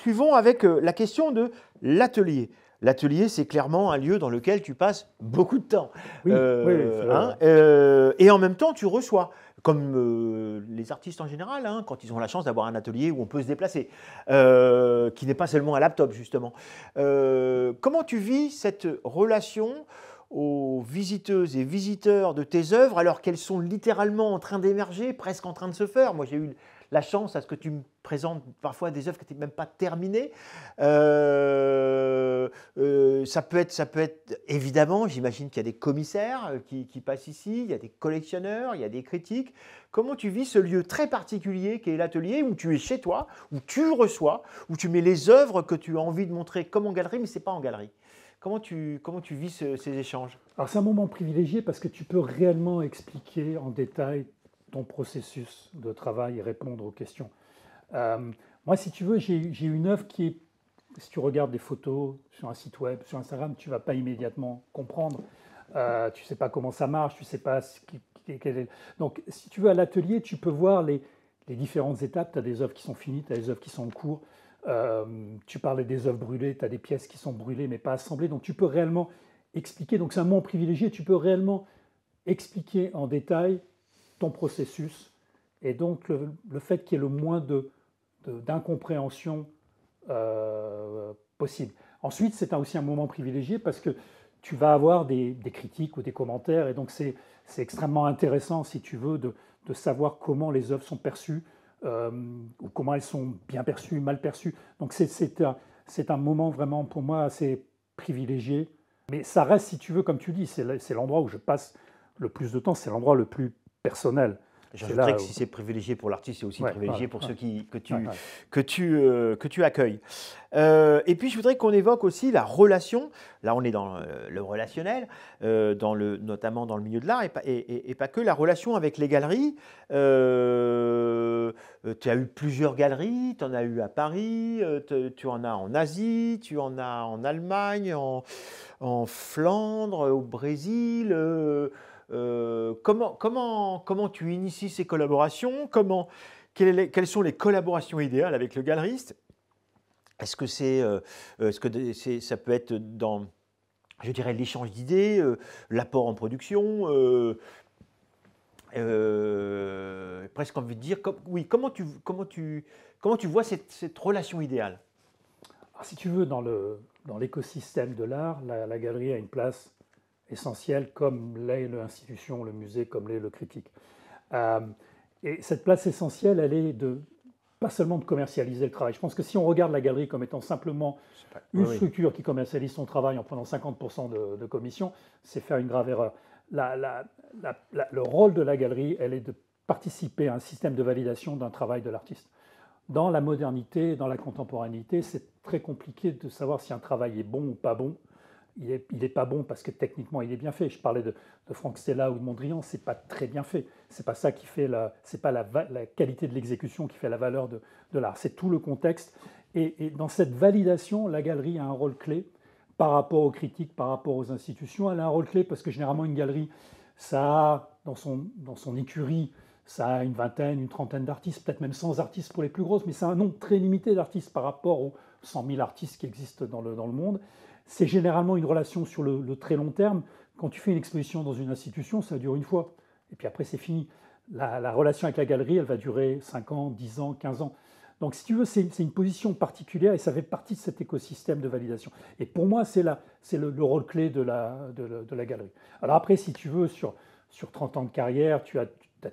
poursuivons avec la question de l'atelier. L'atelier, c'est clairement un lieu dans lequel tu passes beaucoup de temps. Oui, Et en même temps, tu reçois, comme les artistes en général, hein, quand ils ont la chance d'avoir un atelier où on peut se déplacer, qui n'est pas seulement un laptop, justement. Comment tu vis cette relation aux visiteuses et visiteurs de tes œuvres alors qu'elles sont littéralement en train d'émerger, presque en train de se faire? Moi, j'ai eu la chance à ce que tu me présentes parfois des œuvres qui n'étaient même pas terminées. Ça peut être évidemment, j'imagine qu'il y a des commissaires qui passent ici, il y a des collectionneurs, il y a des critiques. Comment tu vis ce lieu très particulier qui est l'atelier, où tu es chez toi, où tu reçois, où tu mets les œuvres que tu as envie de montrer comme en galerie, mais ce n'est pas en galerie? Comment tu vis ces échanges? Alors c'est un moment privilégié parce que tu peux réellement expliquer en détail ton processus de travail et répondre aux questions. Moi, si tu veux, j'ai une œuvre qui est, si tu regardes des photos sur un site web, sur Instagram, tu ne vas pas immédiatement comprendre. Tu ne sais pas comment ça marche, tu ne sais pas quel est... Donc, si tu veux, à l'atelier, tu peux voir les différentes étapes. Tu as des œuvres qui sont finies, tu as des œuvres qui sont en cours. Tu parlais des œuvres brûlées, tu as des pièces qui sont brûlées mais pas assemblées. Donc, tu peux réellement expliquer. Donc, c'est un moment privilégié. Tu peux réellement expliquer en détail ton processus. Et donc, le fait qu'il y ait le moins d'incompréhension possible. Ensuite, c'est aussi un moment privilégié parce que tu vas avoir des critiques ou des commentaires, et donc c'est extrêmement intéressant, si tu veux, de savoir comment les œuvres sont perçues, ou comment elles sont bien perçues, mal perçues. Donc c'est un moment vraiment pour moi assez privilégié. Mais ça reste, si tu veux, comme tu dis, c'est l'endroit où je passe le plus de temps, c'est l'endroit le plus personnel. J'ajouterais que si c'est privilégié pour l'artiste, c'est aussi privilégié pour ceux que tu accueilles. Et puis, je voudrais qu'on évoque aussi la relation. Là, on est dans le relationnel, notamment dans le milieu de l'art, et pas que, la relation avec les galeries. Tu as eu plusieurs galeries, tu en as eu à Paris, tu en as en Asie, tu en as en Allemagne, en Flandre, au Brésil. Comment tu inities ces collaborations? Quelles sont les collaborations idéales avec le galeriste? Est-ce que ça peut être dans, je dirais, l'échange d'idées, l'apport en production, presque envie de dire, comment tu vois cette relation idéale? Alors, si tu veux, dans l'écosystème de l'art, la galerie a une place essentielle, comme l'est l'institution, le musée, comme l'est le critique. Et cette place essentielle, elle est pas seulement de commercialiser le travail. Je pense que si on regarde la galerie comme étant simplement une structure qui commercialise son travail en prenant 50% de commission, c'est faire une grave erreur. Le rôle de la galerie, elle est de participer à un système de validation d'un travail de l'artiste. Dans la modernité, dans la contemporanéité, c'est très compliqué de savoir si un travail est bon ou pas bon. Il est pas bon parce que techniquement il est bien fait. Je parlais de Franck Stella ou de Mondrian, c'est pas très bien fait. C'est pas ça qui fait c'est pas la qualité de l'exécution qui fait la valeur de l'art. C'est tout le contexte. Et dans cette validation, la galerie a un rôle clé par rapport aux critiques, par rapport aux institutions. Elle a un rôle clé parce que généralement une galerie, ça a dans son écurie, ça a une vingtaine, une trentaine d'artistes, peut-être même 100 artistes pour les plus grosses, mais c'est un nombre très limité d'artistes par rapport aux 100 000 artistes qui existent dans le monde. C'est généralement une relation sur le très long terme. Quand tu fais une exposition dans une institution, ça dure une fois. Et puis après, c'est fini. La relation avec la galerie, elle va durer 5 ans, 10 ans, 15 ans. Donc, si tu veux, c'est une position particulière et ça fait partie de cet écosystème de validation. Et pour moi, c'est le rôle clé de la galerie. Alors après, si tu veux, sur 30 ans de carrière, tu as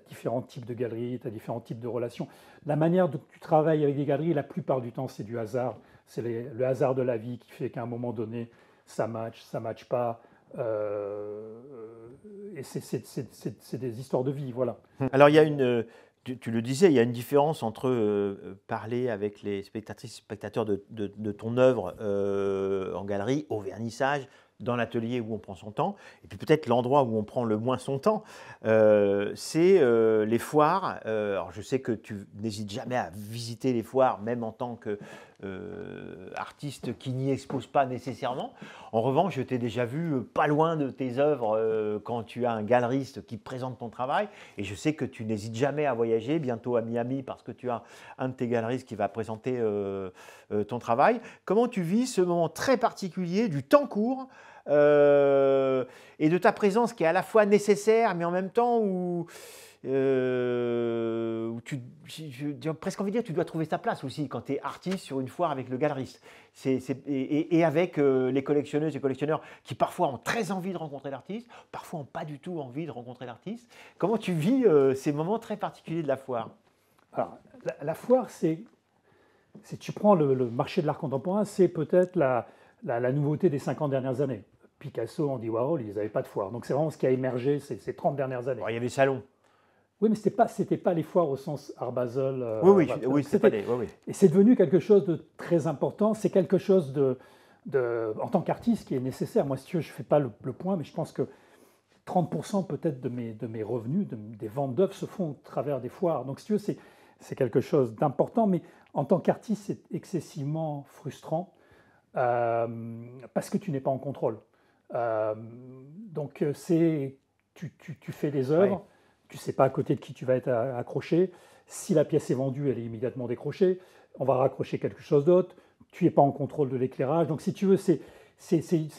différents types de galeries, tu as différents types de relations. La manière dont tu travailles avec des galeries, la plupart du temps, c'est du hasard. C'est le hasard de la vie qui fait qu'à un moment donné, ça match pas. Et c'est des histoires de vie, voilà. Alors, tu le disais, il y a une différence entre parler avec les spectatrices et spectateurs de ton œuvre en galerie, au vernissage, dans l'atelier où on prend son temps, et puis peut-être l'endroit où on prend le moins son temps, c'est les foires. Alors je sais que tu n'hésites jamais à visiter les foires, même en tant qu'artiste qui n'y expose pas nécessairement. En revanche, je t'ai déjà vu pas loin de tes œuvres quand tu as un galeriste qui présente ton travail, et je sais que tu n'hésites jamais à voyager, bientôt à Miami, parce que tu as un de tes galeristes qui va présenter ton travail. Comment tu vis ce moment très particulier du temps court et de ta présence qui est à la fois nécessaire, mais en même temps où j'ai presque envie de dire tu dois trouver ta place aussi quand tu es artiste sur une foire avec le galeriste et avec les collectionneuses et collectionneurs qui parfois ont très envie de rencontrer l'artiste, parfois n'ont pas du tout envie de rencontrer l'artiste. Comment tu vis ces moments très particuliers de la foire? Alors, la foire, si tu prends le marché de l'art contemporain, c'est peut-être la nouveauté des 50 dernières années. Picasso, Andy Warhol, ils n'avaient pas de foire. Donc c'est vraiment ce qui a émergé ces 30 dernières années. Alors, il y avait des salons. Oui, mais ce n'était pas les foires au sens Art Basel. Oui, c'était pas des. Oui, oui. Et c'est devenu quelque chose de très important. C'est quelque chose en tant qu'artiste qui est nécessaire. Moi, si tu veux, je ne fais pas le point, mais je pense que 30% peut-être de mes revenus, des ventes d'œuvres se font au travers des foires. Donc si tu veux, c'est quelque chose d'important, mais en tant qu'artiste, c'est excessivement frustrant parce que tu n'es pas en contrôle. Donc tu fais des œuvres, ouais. Tu ne sais pas à côté de qui tu vas être accroché. Si la pièce est vendue, elle est immédiatement décrochée. On va raccrocher quelque chose d'autre. Tu n'es pas en contrôle de l'éclairage. Donc si tu veux, c'est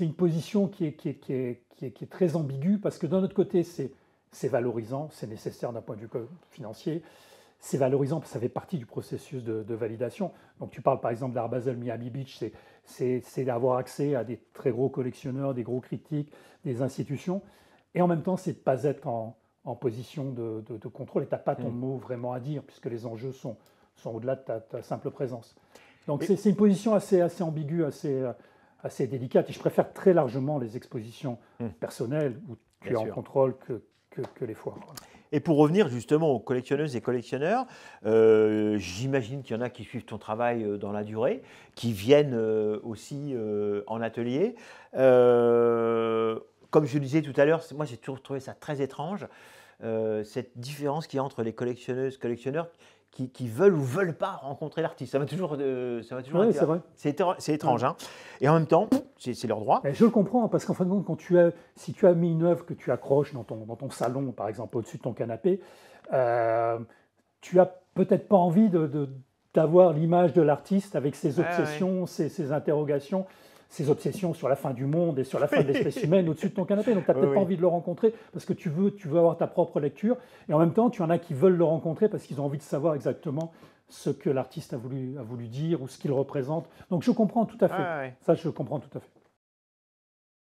une position qui est très ambiguë parce que d'un autre côté, c'est valorisant, c'est nécessaire d'un point de vue financier. C'est valorisant parce que ça fait partie du processus de validation. Donc tu parles par exemple d'Art Basel Miami Beach, c'est d'avoir accès à des très gros collectionneurs, des gros critiques, des institutions. Et en même temps, c'est de ne pas être en position de contrôle et tu n'as pas ton mot vraiment à dire puisque les enjeux sont au-delà de ta simple présence. Donc c'est une position assez ambiguë, assez délicate. Et je préfère très largement les expositions personnelles où tu es en contrôle que les foires. Voilà. Et pour revenir justement aux collectionneuses et collectionneurs, j'imagine qu'il y en a qui suivent ton travail dans la durée, qui viennent aussi en atelier. Comme je le disais tout à l'heure, moi j'ai toujours trouvé ça très étrange, cette différence qu'il y a entre les collectionneuses et collectionneurs qui veulent ou veulent pas rencontrer l'artiste. Ça m'a toujours oui, c'est vrai. C'est étrange. Hein. Et en même temps, c'est leur droit. Je le comprends, parce qu'en fin de compte, si tu as mis une œuvre que tu accroches dans ton salon, par exemple, au-dessus de ton canapé, tu n'as peut-être pas envie d'avoir l'image de l'artiste avec ses obsessions, ses interrogations, ses obsessions sur la fin du monde et sur la fin de l'espèce humaine au-dessus de ton canapé. Donc, tu n'as peut-être pas envie de le rencontrer parce que tu veux avoir ta propre lecture. Et en même temps, tu en as qui veulent le rencontrer parce qu'ils ont envie de savoir exactement ce que l'artiste a voulu dire ou ce qu'il représente. Donc, je comprends tout à fait. Ça, je comprends tout à fait.